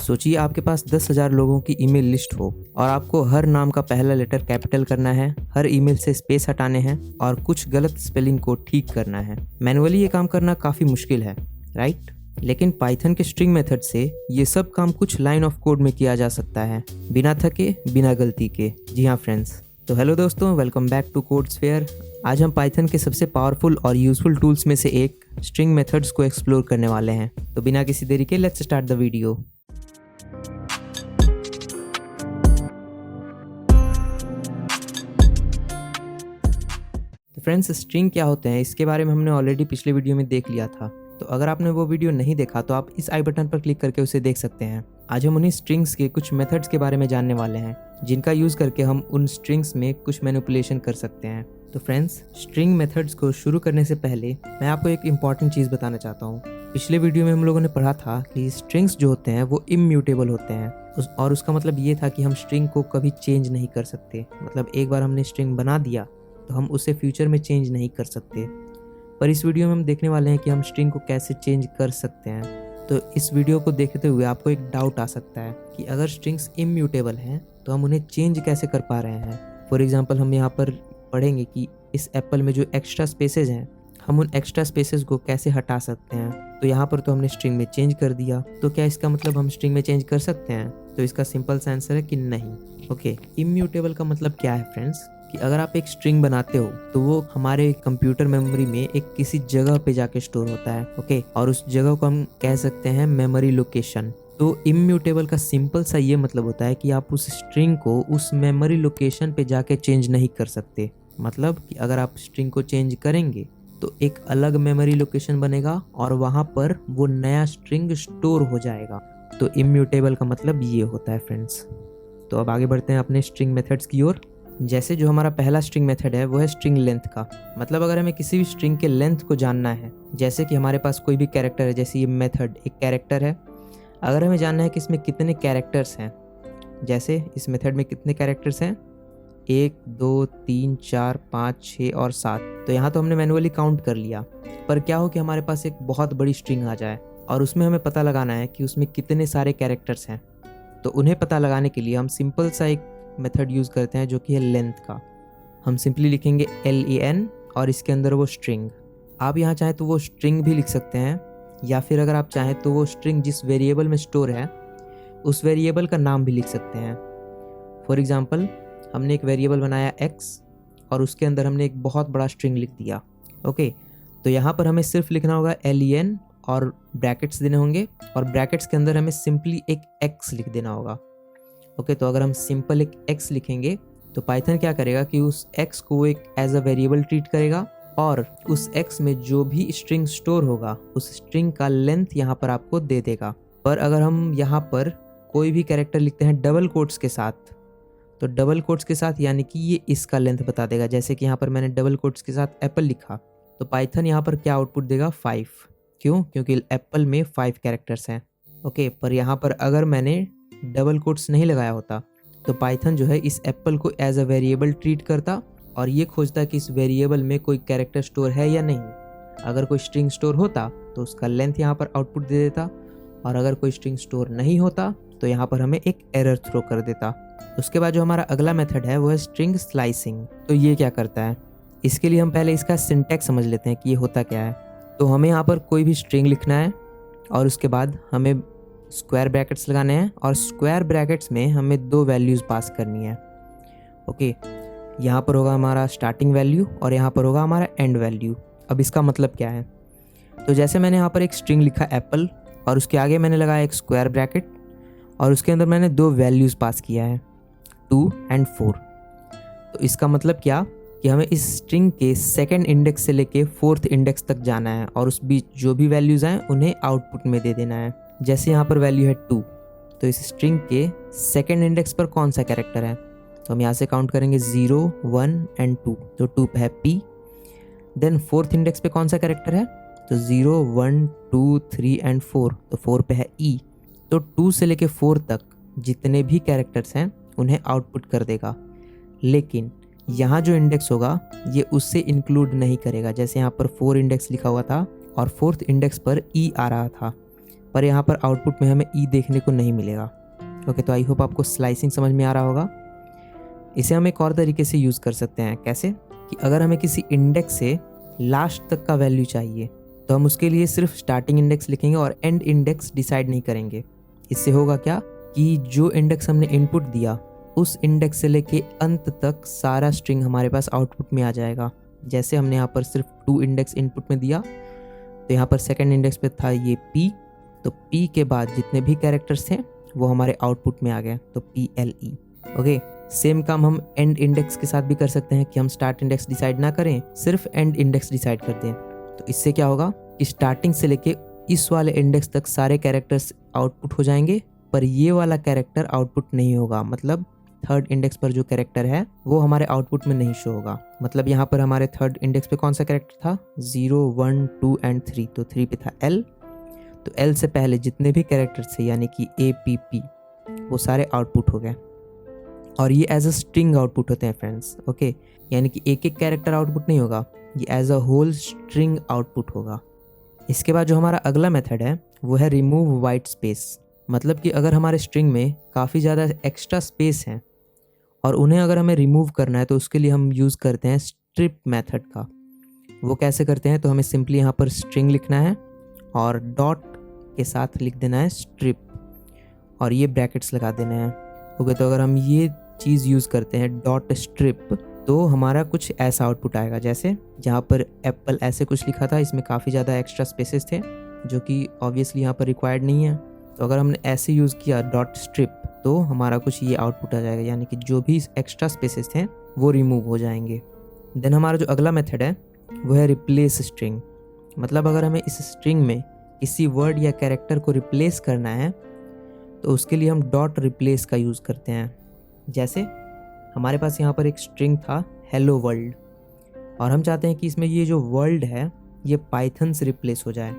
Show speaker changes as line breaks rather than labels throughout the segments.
सोचिए आपके पास 10,000 लोगों की ईमेल लिस्ट हो और आपको हर नाम का पहला लेटर कैपिटल करना है, हर ईमेल से स्पेस हटाने हैं और कुछ गलत स्पेलिंग को ठीक करना है। मैनुअली ये काम करना काफ़ी मुश्किल है, राइट? लेकिन पाइथन के स्ट्रिंग मेथड से ये सब काम कुछ लाइन ऑफ कोड में किया जा सकता है, बिना थके, बिना गलती के। जी हाँ फ्रेंड्स, तो हेलो दोस्तों, वेलकम बैक टू कोड्सफेयर। आज हम पाइथन के सबसे पावरफुल और यूजफुल टूल्स में से एक स्ट्रिंग मेथड्स को एक्सप्लोर करने वाले हैं। तो बिना किसी देरी के लेट्स स्टार्ट द वीडियो। तो फ्रेंड्स, स्ट्रिंग क्या होते हैं इसके बारे में हमने ऑलरेडी पिछले वीडियो में देख लिया था। तो अगर आपने वो वीडियो नहीं देखा तो आप इस आई बटन पर क्लिक करके उसे देख सकते हैं। आज हम उन्हीं स्ट्रिंग्स के कुछ मेथड्स के बारे में जानने वाले हैं, जिनका यूज़ करके हम उन स्ट्रिंग्स में कुछ मैनिपुलेशन कर सकते हैं। तो फ्रेंड्स, स्ट्रिंग मेथड्स को शुरू करने से पहले मैं आपको एक इम्पॉर्टेंट चीज़ बताना चाहता हूँ। पिछले वीडियो में हम लोगों ने पढ़ा था कि स्ट्रिंग्स जो होते हैं वो इम्यूटेबल होते हैं, और उसका मतलब ये था कि हम स्ट्रिंग को कभी चेंज नहीं कर सकते। मतलब एक बार हमने स्ट्रिंग बना दिया तो हम उसे फ्यूचर में चेंज नहीं कर सकते। पर इस वीडियो में हम देखने वाले हैं कि हम स्ट्रिंग को कैसे चेंज कर सकते हैं। तो इस वीडियो को देखते हुए आपको एक डाउट आ सकता है कि अगर स्ट्रिंग्स इम्यूटेबल हैं तो हम उन्हें चेंज कैसे कर पा रहे हैं। फॉर एग्जांपल, हम यहाँ पर पढ़ेंगे कि इस एप्पल में जो एक्स्ट्रा स्पेसेस हैं, हम उन एक्स्ट्रा स्पेसेस को कैसे हटा सकते हैं। तो यहाँ पर तो हमने स्ट्रिंग में चेंज कर दिया, तो क्या इसका मतलब हम स्ट्रिंग में चेंज कर सकते हैं? तो इसका सिंपल सा आंसर है कि नहीं। ओके, इम्यूटेबल का मतलब क्या है फ्रेंड्स? कि अगर आप एक स्ट्रिंग बनाते हो तो वो हमारे कंप्यूटर मेमोरी में एक किसी जगह पे जाके स्टोर होता है, ओके, और उस जगह को हम कह सकते हैं मेमोरी लोकेशन। तो इम्यूटेबल का सिंपल सा ये मतलब होता है कि आप उस स्ट्रिंग को उस मेमोरी लोकेशन पे जाके चेंज नहीं कर सकते। मतलब कि अगर आप स्ट्रिंग को चेंज करेंगे तो एक अलग मेमोरी लोकेशन बनेगा और वहाँ पर वो नया स्ट्रिंग स्टोर हो जाएगा। तो इम्यूटेबल का मतलब ये होता है फ्रेंड्स। तो अब आगे बढ़ते हैं अपने स्ट्रिंग मेथड्स की ओर। जैसे जो हमारा पहला स्ट्रिंग मेथड है वो है स्ट्रिंग लेंथ का। मतलब अगर हमें किसी भी स्ट्रिंग के लेंथ को जानना है, जैसे कि हमारे पास कोई भी कैरेक्टर है, जैसे ये मेथड एक कैरेक्टर है, अगर हमें जानना है कि इसमें कितने कैरेक्टर्स हैं, जैसे इस मेथड में कितने कैरेक्टर्स हैं, 1 2 3 4 5 6 और 7, तो यहाँ तो हमने मैनुअली काउंट कर लिया। पर क्या हो कि हमारे पास एक बहुत बड़ी स्ट्रिंग आ जाए और उसमें हमें पता लगाना है कि उसमें कितने सारे कैरेक्टर्स हैं। तो उन्हें पता लगाने के लिए हम सिंपल सा एक मेथड यूज़ करते हैं जो कि है लेंथ का। हम सिंपली लिखेंगे LEN और इसके अंदर वो स्ट्रिंग। आप यहाँ चाहें तो वो स्ट्रिंग भी लिख सकते हैं, या फिर अगर आप चाहें तो वो स्ट्रिंग जिस वेरिएबल में स्टोर है उस वेरिएबल का नाम भी लिख सकते हैं। फॉर एग्जांपल, हमने एक वेरिएबल बनाया x और उसके अंदर हमने एक बहुत बड़ा स्ट्रिंग लिख दिया, ओके। तो यहाँ पर हमें सिर्फ लिखना होगा LEN और ब्रैकेट्स देने होंगे, और ब्रैकेट्स के अंदर हमें सिंपली एक x लिख देना होगा, ओके। तो अगर हम सिंपल एक x लिखेंगे तो पाइथन क्या करेगा कि उस x को एक एज अ वेरिएबल ट्रीट करेगा, और उस x में जो भी स्ट्रिंग स्टोर होगा उस स्ट्रिंग का लेंथ यहाँ पर आपको दे देगा। पर अगर हम यहाँ पर कोई भी कैरेक्टर लिखते हैं डबल कोट्स के साथ, तो डबल कोट्स के साथ यानी कि ये इसका लेंथ बता देगा। जैसे कि यहाँ पर मैंने डबल कोट्स के साथ एप्पल लिखा, तो पाइथन यहाँ पर क्या आउटपुट देगा? 5। क्यों? क्योंकि एप्पल में 5 कैरेक्टर्स हैं, ओके। पर यहाँ पर अगर मैंने डबल कोट्स नहीं लगाया होता तो पाइथन जो है इस एप्पल को एज अ वेरिएबल ट्रीट करता और ये खोजता कि इस वेरिएबल में कोई कैरेक्टर स्टोर है या नहीं। अगर कोई स्ट्रिंग स्टोर होता तो उसका लेंथ यहाँ पर आउटपुट दे देता, और अगर कोई स्ट्रिंग स्टोर नहीं होता तो यहाँ पर हमें एक एरर थ्रो कर देता। उसके बाद जो हमारा अगला मेथड है वो है स्ट्रिंग स्लाइसिंग। तो ये क्या करता है, इसके लिए हम पहले इसका सिंटैक्स समझ लेते हैं कि ये होता क्या है। तो हमें यहाँ पर कोई भी स्ट्रिंग लिखना है और उसके बाद हमें स्क्वायर ब्रैकेट्स लगाने हैं, और स्क्वायर ब्रैकेट्स में हमें 2 वैल्यूज़ पास करनी है, ओके। यहाँ पर होगा हमारा स्टार्टिंग वैल्यू और यहाँ पर होगा हमारा एंड वैल्यू। अब इसका मतलब क्या है? तो जैसे मैंने यहाँ पर एक स्ट्रिंग लिखा एप्पल और उसके आगे मैंने लगाया एक स्क्वायर ब्रैकेट और उसके अंदर मैंने 2 वैल्यूज़ पास किया है, 2 और 4। तो इसका मतलब क्या कि हमें इस स्ट्रिंग के सेकंड इंडेक्स से लेके 4th इंडेक्स तक जाना है और उस बीच जो भी वैल्यूज़ आएँ उन्हें आउटपुट में दे देना है। जैसे यहाँ पर वैल्यू है 2, तो इस स्ट्रिंग के सेकंड इंडेक्स पर कौन सा कैरेक्टर है? तो हम यहाँ से काउंट करेंगे 0 1 और 2, तो 2 पे है P। देन 4th इंडेक्स पे कौन सा कैरेक्टर है? तो 0 1 2 3 और 4, तो 4 पे है E। तो 2 से लेके 4 तक जितने भी कैरेक्टर्स हैं उन्हें आउटपुट कर देगा, लेकिन यहाँ जो इंडेक्स होगा ये उससे इंक्लूड नहीं करेगा। जैसे यहाँ पर 4 इंडेक्स लिखा हुआ था और 4th इंडेक्स पर E आ रहा था, पर यहाँ पर आउटपुट में हमें ई देखने को नहीं मिलेगा। ओके, तो आई होप आपको स्लाइसिंग समझ में आ रहा होगा। इसे हम एक और तरीके से यूज़ कर सकते हैं। कैसे कि अगर हमें किसी इंडेक्स से लास्ट तक का वैल्यू चाहिए तो हम उसके लिए सिर्फ स्टार्टिंग इंडेक्स लिखेंगे और एंड इंडेक्स डिसाइड नहीं करेंगे। इससे होगा क्या कि जो इंडेक्स हमने इनपुट दिया उस इंडेक्स से लेके अंत तक सारा स्ट्रिंग हमारे पास आउटपुट में आ जाएगा। जैसे हमने यहाँ पर सिर्फ 2 इंडेक्स इनपुट में दिया, तो यहाँ पर सेकंड इंडेक्स पे था ये P, तो P के बाद जितने भी कैरेक्टर्स थे वो हमारे आउटपुट में आ गए, तो PLE। ओके, सेम काम हम एंड इंडेक्स के साथ भी कर सकते हैं कि हम स्टार्ट इंडेक्स डिसाइड ना करें, सिर्फ एंड इंडेक्स डिसाइड कर दें। तो इससे क्या होगा कि स्टार्टिंग से लेके इस वाले इंडेक्स तक सारे कैरेक्टर्स आउटपुट हो जाएंगे, पर ये वाला कैरेक्टर आउटपुट नहीं होगा। मतलब थर्ड इंडेक्स पर जो कैरेक्टर है वो हमारे आउटपुट में नहीं शो होगा। मतलब यहाँ पर हमारे थर्ड इंडेक्स पे कौन सा कैरेक्टर था, 0, 1, 2 एंड 3, तो 3 पे था L। तो L से पहले जितने भी कैरेक्टर्स थे यानी कि APP वो सारे आउटपुट हो गए, और ये एज अ स्ट्रिंग आउटपुट होते हैं फ्रेंड्स। ओके, यानी कि एक एक कैरेक्टर आउटपुट नहीं होगा, ये as a whole string output होगा। इसके बाद जो हमारा अगला मेथड है वो है रिमूव वाइट स्पेस। मतलब कि अगर हमारे स्ट्रिंग में काफ़ी ज़्यादा एक्स्ट्रा स्पेस हैं और उन्हें अगर हमें रिमूव करना है तो उसके लिए हम यूज़ करते हैं स्ट्रिप मेथड का। वो कैसे करते हैं, तो हमें सिंपली यहाँ पर स्ट्रिंग लिखना है और डॉट के साथ लिख देना है स्ट्रिप, और ये ब्रैकेट्स लगा देना है। ओके, तो अगर हम ये चीज़ यूज़ करते हैं डॉट स्ट्रिप तो हमारा कुछ ऐसा आउटपुट आएगा। जैसे जहाँ पर एप्पल ऐसे कुछ लिखा था, इसमें काफ़ी ज़्यादा एक्स्ट्रा स्पेसेस थे जो कि ऑब्वियसली यहाँ पर रिक्वायर्ड नहीं है। तो अगर हमने ऐसे यूज़ किया डॉट स्ट्रिप तो हमारा कुछ ये आउटपुट आ जाएगा, यानी कि जो भी एक्स्ट्रा स्पेसेस थे वो रिमूव हो जाएंगे। देन हमारा जो अगला मेथड है वो है रिप्लेस स्ट्रिंग। मतलब अगर हमें इस स्ट्रिंग में किसी वर्ड या कैरेक्टर को रिप्लेस करना है तो उसके लिए हम डॉट रिप्लेस का यूज़ करते हैं। जैसे हमारे पास यहाँ पर एक स्ट्रिंग था हेलो वर्ल्ड, और हम चाहते हैं कि इसमें ये जो वर्ल्ड है ये पाइथन से रिप्लेस हो जाए,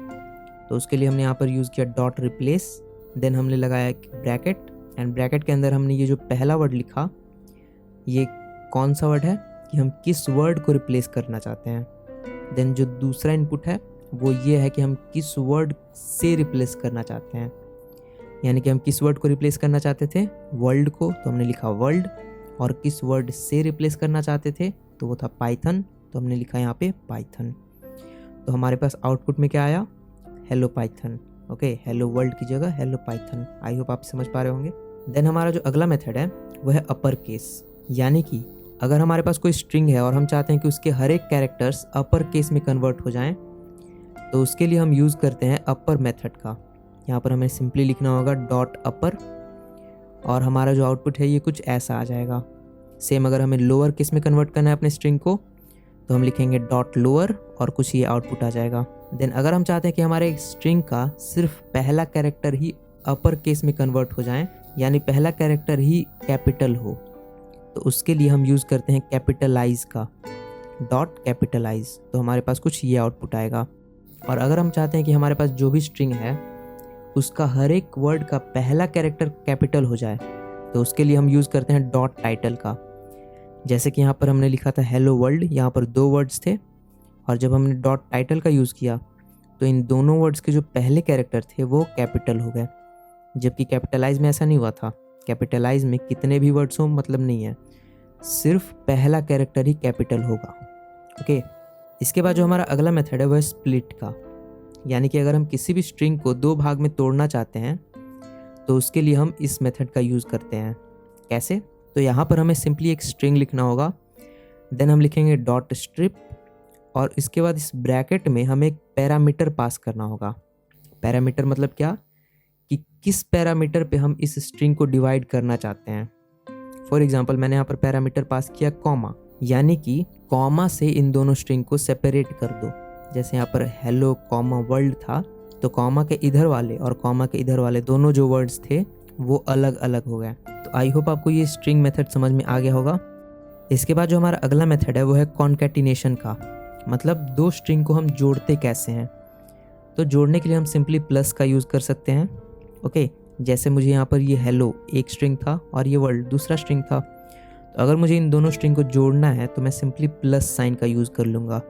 तो उसके लिए हमने यहाँ पर यूज़ किया डॉट रिप्लेस। देन हमने लगाया एक ब्रैकेट, एंड ब्रैकेट के अंदर हमने ये जो पहला वर्ड लिखा ये कौन सा वर्ड है कि हम किस वर्ड को रिप्लेस करना चाहते हैं। देन जो दूसरा इनपुट है वो ये है कि हम किस वर्ड से रिप्लेस करना चाहते हैं, यानी कि हम किस वर्ड को रिप्लेस करना चाहते थे, वर्ल्ड को, तो हमने लिखा वर्ल्ड, और किस वर्ड से रिप्लेस करना चाहते थे तो वो था पाइथन, तो हमने लिखा यहाँ पे पाइथन। तो हमारे पास आउटपुट में क्या आया, hello Python. Okay, hello world की जगह हेलो पाइथन। आई होप आप समझ पा रहे होंगे। देन हमारा जो अगला मेथड है वो है अपर केस। यानी कि अगर हमारे पास कोई स्ट्रिंग है और हम चाहते हैं कि उसके हर एक कैरेक्टर्स अपर केस में कन्वर्ट हो जाएं, तो उसके लिए हम यूज़ करते हैं अपर मेथड का। यहाँ पर हमें सिंपली लिखना होगा डॉट अपर, और हमारा जो आउटपुट है ये कुछ ऐसा आ जाएगा। सेम अगर हमें लोअर केस में कन्वर्ट करना है अपने स्ट्रिंग को तो हम लिखेंगे डॉट लोअर और कुछ ये आउटपुट आ जाएगा। देन अगर हम चाहते हैं कि हमारे स्ट्रिंग का सिर्फ पहला कैरेक्टर ही अपर केस में कन्वर्ट हो जाए, यानी पहला कैरेक्टर ही कैपिटल हो, तो उसके लिए हम यूज़ करते हैं कैपिटलाइज का, डॉट कैपिटलाइज। तो हमारे पास कुछ ये आउटपुट आएगा। और अगर हम चाहते हैं कि हमारे पास जो भी स्ट्रिंग है उसका हर एक वर्ड का पहला कैरेक्टर कैपिटल हो जाए, तो उसके लिए हम यूज़ करते हैं डॉट टाइटल का। जैसे कि यहाँ पर हमने लिखा था हेलो वर्ल्ड, यहाँ पर 2 वर्ड्स थे, और जब हमने डॉट टाइटल का यूज़ किया तो इन दोनों वर्ड्स के जो पहले कैरेक्टर थे वो कैपिटल हो गए, जबकि कैपिटलाइज में ऐसा नहीं हुआ था। कैपिटलाइज में कितने भी वर्ड्स हो मतलब नहीं है, सिर्फ पहला कैरेक्टर ही कैपिटल होगा। ओके, इसके बाद जो हमारा अगला मेथड है वह स्प्लिट का। यानी कि अगर हम किसी भी स्ट्रिंग को 2 भाग में तोड़ना चाहते हैं तो उसके लिए हम इस मेथड का यूज़ करते हैं। कैसे, तो यहाँ पर हमें सिंपली एक स्ट्रिंग लिखना होगा, देन हम लिखेंगे डॉट स्ट्रिप, और इसके बाद इस ब्रैकेट में हमें एक पैरामीटर पास करना होगा। पैरामीटर मतलब क्या कि किस पैरामीटर पे हम इस स्ट्रिंग को डिवाइड करना चाहते हैं। फॉर एग्जांपल मैंने यहाँ पर पैरामीटर पास किया कॉमा, यानी कि कॉमा से इन दोनों स्ट्रिंग को सेपरेट कर दो। जैसे यहाँ पर हेलो कॉमा वर्ल्ड था, तो कॉमा के इधर वाले और कॉमा के इधर वाले दोनों जो वर्ड्स थे वो अलग अलग हो गए। तो आई होप आपको ये स्ट्रिंग मेथड समझ में आ गया होगा। इसके बाद जो हमारा अगला मेथड है वो है कॉन्कैटिनेशन का। मतलब 2 स्ट्रिंग को हम जोड़ते कैसे हैं, तो जोड़ने के लिए हम सिंपली प्लस का यूज़ कर सकते हैं। ओके, जैसे मुझे यहाँ पर ये हेलो एक स्ट्रिंग था और ये वर्ल्ड दूसरा स्ट्रिंग था, तो अगर मुझे इन दोनों स्ट्रिंग को जोड़ना है तो मैं सिंपली प्लस साइन का यूज़ कर लूँगा।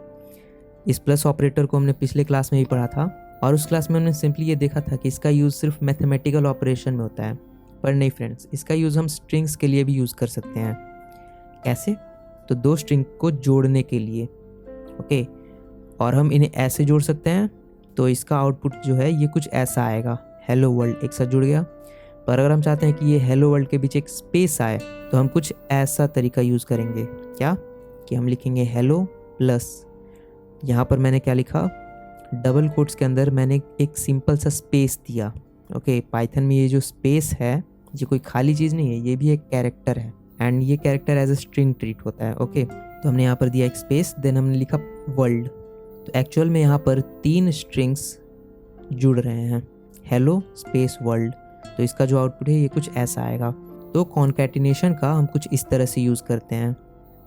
इस प्लस ऑपरेटर को हमने पिछले क्लास में भी पढ़ा था, और उस क्लास में हमने सिंपली ये देखा था कि इसका यूज़ सिर्फ मैथमेटिकल ऑपरेशन में होता है, पर नहीं फ्रेंड्स, इसका यूज़ हम स्ट्रिंग्स के लिए भी यूज़ कर सकते हैं। कैसे? तो दो स्ट्रिंग को जोड़ने के लिए, ओके, और हम इन्हें ऐसे जोड़ सकते हैं। तो इसका आउटपुट जो है ये कुछ ऐसा आएगा, हेलो वर्ल्ड एक साथ जुड़ गया। पर अगर हम चाहते हैं कि ये हेलो वर्ल्ड के बीच एक स्पेस आए, तो हम कुछ ऐसा तरीका यूज़ करेंगे। क्या? कि हम लिखेंगे हेलो प्लस, यहाँ पर मैंने क्या लिखा, डबल कोट्स के अंदर मैंने एक सिंपल सा स्पेस दिया। ओके, पाइथन में ये जो स्पेस है ये कोई खाली चीज़ नहीं है, ये भी एक कैरेक्टर है, एंड ये character as a string treat होता है। ओके, तो हमने यहाँ पर दिया एक स्पेस, देन हमने लिखा वर्ल्ड। तो एक्चुअल में यहाँ पर 3 स्ट्रिंग्स जुड़ रहे हैं, हेलो स्पेस वर्ल्ड। तो इसका जो आउटपुट है ये कुछ ऐसा आएगा। तो कॉन्कैटिनेशन का हम कुछ इस तरह से यूज़ करते हैं।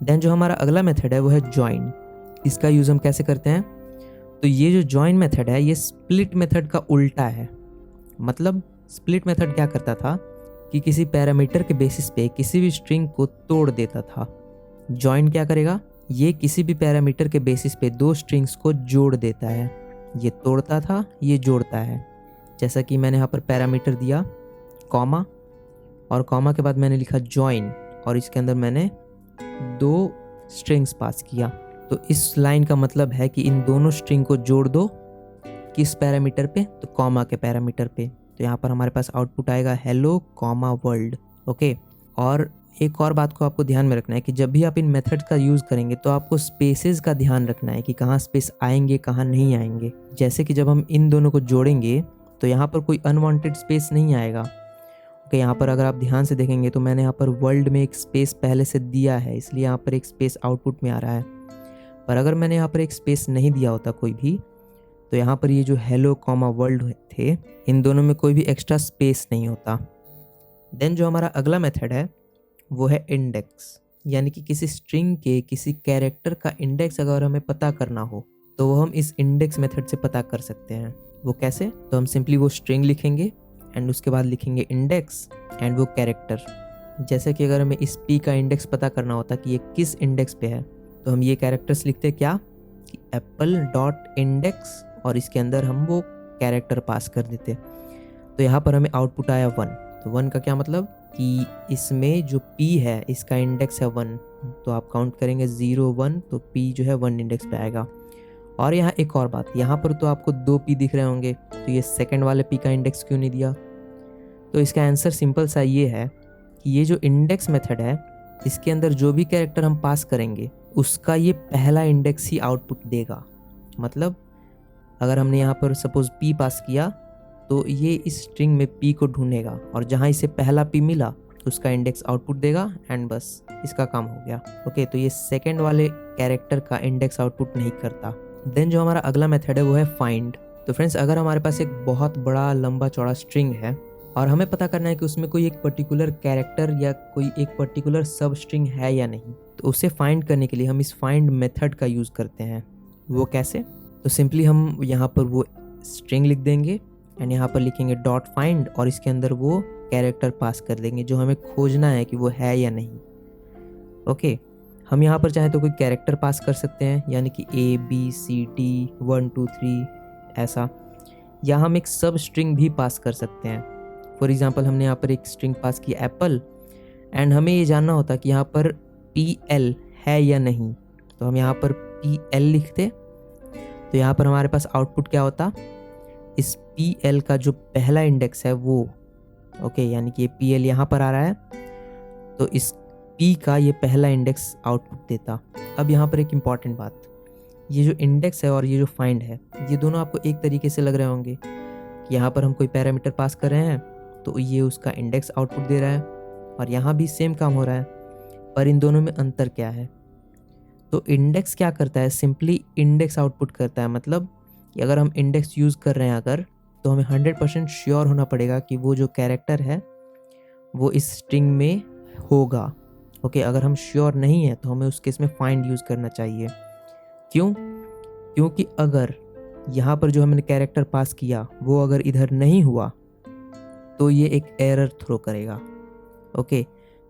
देन जो हमारा अगला मेथड है वो है जॉइन। इसका यूज़ हम कैसे करते हैं? तो ये जो जॉइन मेथड है ये स्प्लिट मेथड का उल्टा है। मतलब स्प्लिट मेथड क्या करता था कि किसी पैरामीटर के बेसिस पे किसी भी स्ट्रिंग को तोड़ देता था। जॉइन क्या करेगा? ये किसी भी पैरामीटर के बेसिस पे 2 स्ट्रिंग्स को जोड़ देता है। ये तोड़ता था, ये जोड़ता है। जैसा कि मैंने यहाँ पर पैरामीटर दिया कॉमा, और कॉमा के बाद मैंने लिखा जॉइन, और इसके अंदर मैंने 2 स्ट्रिंग्स पास किया। तो इस लाइन का मतलब है कि इन दोनों स्ट्रिंग को जोड़ दो, किस पैरामीटर पे? तो कॉमा के पैरामीटर पे। तो यहाँ पर हमारे पास आउटपुट आएगा हेलो कॉमा वर्ल्ड। ओके, और एक और बात को आपको ध्यान में रखना है कि जब भी आप इन मेथड्स का यूज़ करेंगे तो आपको स्पेसेस का ध्यान रखना है कि कहाँ स्पेस आएंगे कहाँ नहीं आएंगे। जैसे कि जब हम इन दोनों को जोड़ेंगे तो यहाँ पर कोई अनवांटेड स्पेस नहीं आएगा। ओके, यहाँ पर अगर आप ध्यान से देखेंगे तो मैंने यहाँ पर वर्ल्ड में एक स्पेस पहले से दिया है, इसलिए यहाँ पर एक स्पेस आउटपुट में आ रहा है। पर अगर मैंने यहाँ पर एक स्पेस नहीं दिया होता कोई भी, तो यहाँ पर ये जो हेलो कॉमा वर्ल्ड थे, इन दोनों में कोई भी एक्स्ट्रा स्पेस नहीं होता। देन जो हमारा अगला मेथड है वो है इंडेक्स, यानी कि किसी स्ट्रिंग के किसी कैरेक्टर का इंडेक्स अगर हमें पता करना हो तो वो हम इस इंडेक्स मेथड से पता कर सकते हैं। वो कैसे? तो हम सिंपली वो स्ट्रिंग लिखेंगे एंड उसके बाद लिखेंगे इंडेक्स एंड वो कैरेक्टर। जैसे कि अगर हमें इस पी का इंडेक्स पता करना होता कि ये किस इंडेक्स पे है, तो हम ये कैरेक्टर्स लिखते क्या कि एप्पल डॉट इंडेक्स, और इसके अंदर हम वो कैरेक्टर पास कर देते। तो यहाँ पर हमें आउटपुट आया 1। तो 1 का क्या मतलब कि इसमें जो p है इसका इंडेक्स है 1, तो आप काउंट करेंगे 0 1, तो p जो है 1 इंडेक्स पे आएगा। और यहाँ एक और बात, यहाँ पर तो आपको 2 p दिख रहे होंगे, तो ये सेकंड वाले p का इंडेक्स क्यों नहीं दिया? तो इसका आंसर सिंपल सा ये है कि ये जो इंडेक्स मेथड है इसके अंदर जो भी कैरेक्टर हम पास करेंगे उसका ये पहला इंडेक्स ही आउटपुट देगा। मतलब अगर हमने यहाँ पर सपोज p पास किया तो ये इस स्ट्रिंग में p को ढूंढेगा, और जहाँ इसे पहला p मिला उसका इंडेक्स आउटपुट देगा, एंड बस इसका काम हो गया। ओके, तो ये सेकंड वाले कैरेक्टर का इंडेक्स आउटपुट नहीं करता। देन जो हमारा अगला मेथड है वो है फाइंड। तो फ्रेंड्स, अगर हमारे पास एक बहुत बड़ा लंबा चौड़ा स्ट्रिंग है और हमें पता करना है कि उसमें कोई एक पर्टिकुलर कैरेक्टर या कोई एक पर्टिकुलर सब स्ट्रिंग है या नहीं, तो उसे फाइंड करने के लिए हम इस फाइंड मेथड का यूज़ करते हैं। वो कैसे? तो सिंपली हम यहाँ पर वो स्ट्रिंग लिख देंगे एंड यहाँ पर लिखेंगे डॉट फाइंड, और इसके अंदर वो कैरेक्टर पास कर देंगे जो हमें खोजना है कि वो है या नहीं। ओके, हम यहाँ पर चाहे तो कोई कैरेक्टर पास कर सकते हैं, यानी कि ABCD 1 2 3 ऐसा, या हम एक सब स्ट्रिंग भी पास कर सकते हैं। फॉर एग्जांपल हमने यहाँ पर एक स्ट्रिंग पास की एप्पल, एंड हमें ये जानना होता कि यहाँ पर PL है या नहीं, तो हम यहाँ पर PL लिखते। तो यहाँ पर हमारे पास आउटपुट क्या होता? इस PL का जो पहला इंडेक्स है वो, ओके, यानी कि ये PL यहाँ पर आ रहा है, तो इस P का ये पहला इंडेक्स आउटपुट देता। अब यहाँ पर एक इम्पॉर्टेंट बात, ये जो इंडेक्स है और ये जो फाइंड है, ये दोनों आपको एक तरीके से लग रहे होंगे कि यहाँ पर हम कोई पैरामीटर पास कर रहे हैं तो ये उसका इंडेक्स आउटपुट दे रहा है, और यहाँ भी सेम काम हो रहा है। पर इन दोनों में अंतर क्या है? तो इंडेक्स क्या करता है? सिंपली इंडेक्स आउटपुट करता है। मतलब कि अगर हम इंडेक्स यूज़ कर रहे हैं अगर, तो हमें 100% श्योर होना पड़ेगा कि वो जो कैरेक्टर है वो इस स्ट्रिंग में होगा। ओके, अगर हम श्योर नहीं है तो हमें उस केस में फाइंड यूज़ करना चाहिए। क्यों? क्योंकि अगर यहाँ पर जो हमने कैरेक्टर पास किया वो अगर इधर नहीं हुआ तो ये एक एरर थ्रो करेगा। ओके,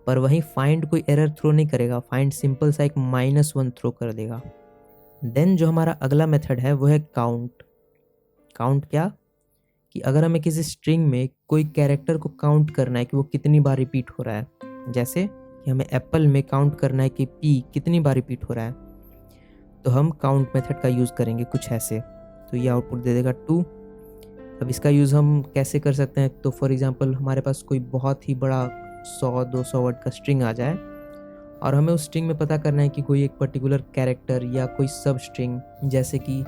पर वहीं फाइंड कोई एरर थ्रो नहीं करेगा, फाइंड सिंपल सा एक -1 थ्रो कर देगा। देन जो हमारा अगला मेथड है वो है काउंट। काउंट क्या, कि अगर हमें किसी स्ट्रिंग में कोई कैरेक्टर को काउंट करना है कि वो कितनी बार रिपीट हो रहा है, जैसे कि हमें एप्पल में काउंट करना है कि पी कितनी बार रिपीट हो रहा है, तो हम काउंट मेथड का यूज़ करेंगे कुछ ऐसे। तो ये आउटपुट दे देगा 2। अब इसका यूज़ हम कैसे कर सकते हैं, तो फॉर एग्जांपल हमारे पास कोई बहुत ही बड़ा 100-200 वर्ड का स्ट्रिंग आ जाए और हमें उस स्ट्रिंग में पता करना है कि कोई एक पर्टिकुलर कैरेक्टर या कोई सब स्ट्रिंग, जैसे कि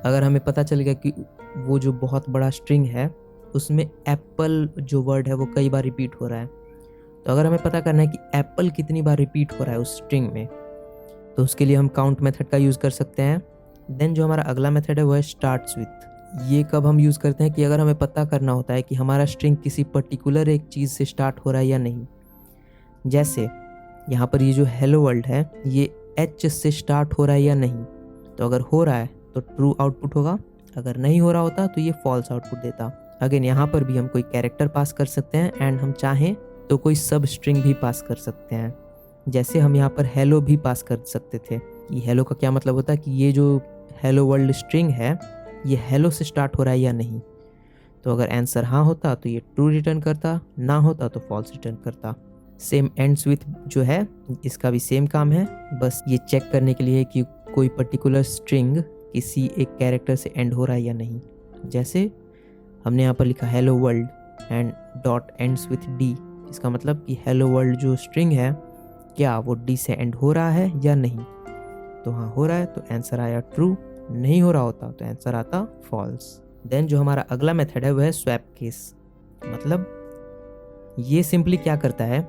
अगर हमें पता चल गया कि वो जो बहुत बड़ा स्ट्रिंग है उसमें एप्पल जो वर्ड है वो कई बार रिपीट हो रहा है, तो अगर हमें पता करना है कि एप्पल कितनी बार रिपीट हो रहा है उस स्ट्रिंग में, तो उसके लिए हम काउंट मेथड का यूज़ कर सकते हैं। देन जो हमारा अगला मेथड है वो है स्टार्ट्स विथ। ये कब हम यूज़ करते हैं कि अगर हमें पता करना होता है कि हमारा स्ट्रिंग किसी पर्टिकुलर एक चीज़ से स्टार्ट हो रहा है या नहीं। जैसे यहाँ पर ये जो हेलो वर्ल्ड है ये एच से स्टार्ट हो रहा है या नहीं, तो अगर हो रहा है तो ट्रू आउटपुट होगा, अगर नहीं हो रहा होता तो ये फॉल्स आउटपुट देता। अगेन यहाँ पर भी हम कोई कैरेक्टर पास कर सकते हैं एंड हम चाहें तो कोई सब स्ट्रिंग भी पास कर सकते हैं। जैसे हम यहाँ पर हेलो भी पास कर सकते थे। ये हेलो का क्या मतलब होता है कि ये जो हेलो वर्ल्ड स्ट्रिंग है ये हेलो से स्टार्ट हो रहा है या नहीं, तो अगर आंसर हाँ होता तो ये ट्रू रिटर्न करता, ना होता तो फॉल्स रिटर्न करता। सेम एंड्स विथ जो है इसका भी सेम काम है, बस ये चेक करने के लिए कि कोई पर्टिकुलर स्ट्रिंग किसी एक कैरेक्टर से एंड हो रहा है या नहीं। जैसे हमने यहाँ पर लिखा hello world and dot ends with D, इसका मतलब कि हेलो वर्ल्ड जो स्ट्रिंग है क्या वो डी से एंड हो रहा है या नहीं, तो हाँ हो रहा है तो आंसर आया ट्रू, नहीं हो रहा होता तो आंसर आता फॉल्स। देन जो हमारा अगला मेथड है वह है स्वैप केस। मतलब ये सिंपली क्या करता है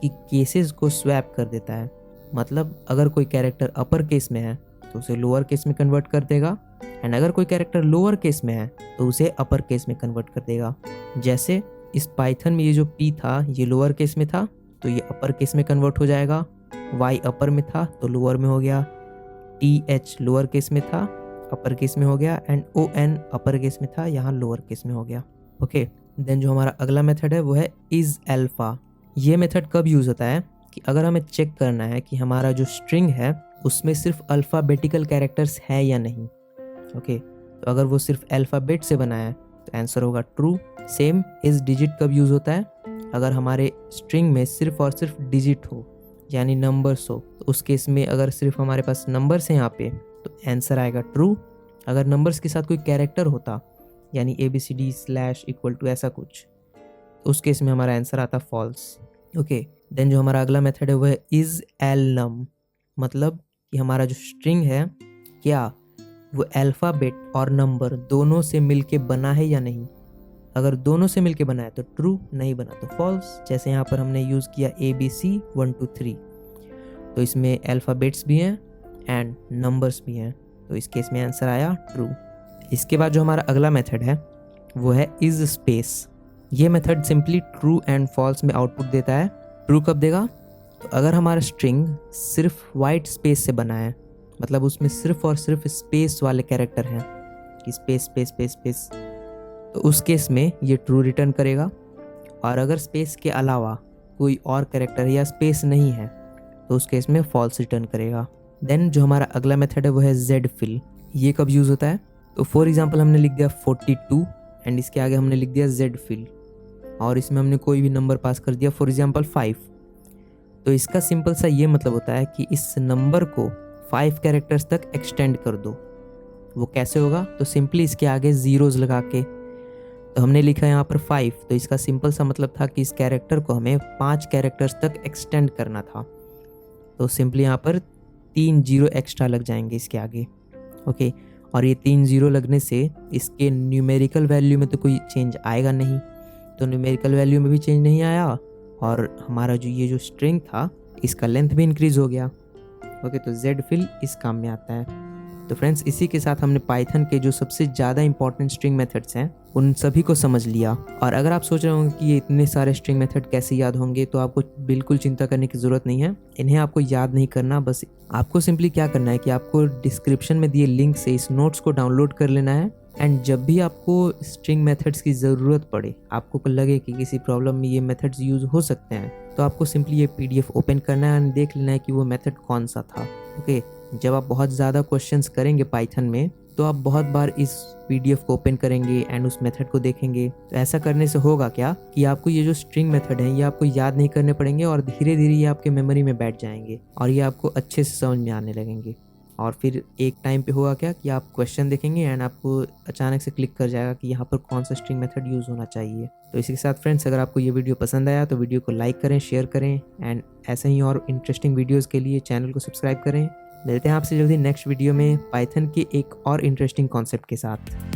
कि केसेस को स्वैप कर देता है। मतलब अगर कोई कैरेक्टर अपर केस में है तो उसे लोअर केस में कन्वर्ट कर देगा, एंड अगर कोई कैरेक्टर लोअर केस में है तो उसे अपर केस में कन्वर्ट कर देगा। जैसे इस पाइथन में ये जो पी था ये लोअर केस में था तो ये अपर केस में कन्वर्ट हो जाएगा, वाई अपर में था तो लोअर में हो गया, टी एच लोअर केस में था अपर केस में हो गया, and O N upper case में था यहाँ लोअर केस में हो गया। ओके, देन जो हमारा अगला मेथड है वो है इज अल्फा। ये मेथड कब यूज़ होता है कि अगर हमें चेक करना है कि हमारा जो स्ट्रिंग है उसमें सिर्फ अल्फ़ाबेटिकल कैरेक्टर्स है या नहीं। ओके, तो अगर वो सिर्फ अल्फ़ाबेट से बना है तो आंसर होगा ट्रू। सेम इज डिजिट कब यूज़ होता है, अगर हमारे स्ट्रिंग में सिर्फ और सिर्फ डिजिट हो यानी नंबर्स हो, तो उस केस में अगर सिर्फ हमारे पास नंबर्स हैं यहाँ पे तो आंसर आएगा ट्रू। अगर नंबर्स के साथ कोई कैरेक्टर होता यानी ABCD स्लैश इक्वल टू ऐसा कुछ, तो उस केस में हमारा आंसर आता फॉल्स। ओके, देन जो हमारा अगला मेथड है वो है इज एल नम। मतलब कि हमारा जो स्ट्रिंग है क्या वो अल्फ़ाबेट और नंबर दोनों से मिलके बना है या नहीं। अगर दोनों से मिलके बना है तो ट्रू, नहीं बना तो फॉल्स। जैसे यहाँ पर हमने यूज़ किया ABC 1 2 3, तो इसमें अल्फ़ाबेट्स भी हैं एंड नंबर्स भी हैं, तो इस केस में आंसर आया ट्रू। इसके बाद जो हमारा अगला मेथड है वो है इज स्पेस। ये method simply true and false में आउटपुट देता है। ट्रू कब देगा, तो अगर हमारा स्ट्रिंग सिर्फ वाइट स्पेस से बना है, मतलब उसमें सिर्फ और सिर्फ स्पेस वाले कैरेक्टर हैं कि स्पेस स्पेस स्पेस स्पेस, तो उस केस में ये ट्रू रिटर्न करेगा। और अगर स्पेस के अलावा कोई और कैरेक्टर या स्पेस नहीं है तो उस केस में फॉल्स रिटर्न करेगा। देन जो हमारा अगला मेथड है वो है जेड फिल। ये कब यूज़ होता है, तो फॉर एग्जांपल हमने लिख दिया 42 एंड इसके आगे हमने लिख दिया जेड फिल और इसमें हमने कोई भी नंबर पास कर दिया फॉर एग्जांपल 5, तो इसका सिंपल सा ये मतलब होता है कि इस नंबर को 5 कैरेक्टर्स तक एक्सटेंड कर दो। वो कैसे होगा, तो सिंपली इसके आगे ज़ीरोज़ लगा के, तो हमने लिखा यहाँ पर 5, तो इसका सिंपल सा मतलब था कि इस कैरेक्टर को हमें 5 कैरेक्टर्स तक एक्सटेंड करना था, तो सिंपली यहाँ पर 3 जीरो एक्स्ट्रा लग जाएंगे इसके आगे। ओके, और ये 3 जीरो लगने से इसके न्यूमेरिकल वैल्यू में तो कोई चेंज आएगा नहीं, तो न्यूमेरिकल वैल्यू में भी चेंज नहीं आया और हमारा जो ये जो स्ट्रिंग था इसका लेंथ भी इंक्रीज़ हो गया। ओके, तो जेड फिल इस काम में आता है। तो फ्रेंड्स, इसी के साथ हमने पाइथन के जो सबसे ज़्यादा इंपॉर्टेंट स्ट्रिंग मेथड्स हैं उन सभी को समझ लिया। और अगर आप सोच रहे होंगे कि ये इतने सारे स्ट्रिंग मेथड कैसे याद होंगे, तो आपको बिल्कुल चिंता करने की ज़रूरत नहीं है। इन्हें आपको याद नहीं करना, बस आपको सिंपली क्या करना है कि आपको डिस्क्रिप्शन में दिए लिंक से इस नोट्स को डाउनलोड कर लेना है, एंड जब भी आपको स्ट्रिंग मेथड्स की ज़रूरत पड़े, आपको लगे कि किसी प्रॉब्लम में ये मेथड्स यूज़ हो सकते हैं, तो आपको सिंपली ये PDF ओपन करना है एंड देख लेना है कि वो मेथड कौन सा था। ओके, जब आप बहुत ज़्यादा क्वेश्चंस करेंगे पाइथन में तो आप बहुत बार इस PDF को ओपन करेंगे एंड उस मेथड को देखेंगे। तो ऐसा करने से होगा क्या कि आपको ये जो स्ट्रिंग मेथड है ये आपको याद नहीं करने पड़ेंगे और धीरे धीरे ये आपके मेमोरी में बैठ जाएंगे और ये आपको अच्छे से समझ में आने लगेंगे। और फिर एक टाइम पे होगा क्या कि आप क्वेश्चन देखेंगे एंड आपको अचानक से क्लिक कर जाएगा कि यहाँ पर कौन सा स्ट्रिंग मेथड यूज़ होना चाहिए। तो इसी के साथ फ्रेंड्स, अगर आपको ये वीडियो पसंद आया तो वीडियो को लाइक करें, शेयर करें एंड ऐसे ही और इंटरेस्टिंग वीडियोज़ के लिए चैनल को सब्सक्राइब करें। मिलते हैं आपसे जल्दी नेक्स्ट वीडियो में पाइथन के एक और इंटरेस्टिंग कॉन्सेप्ट के साथ।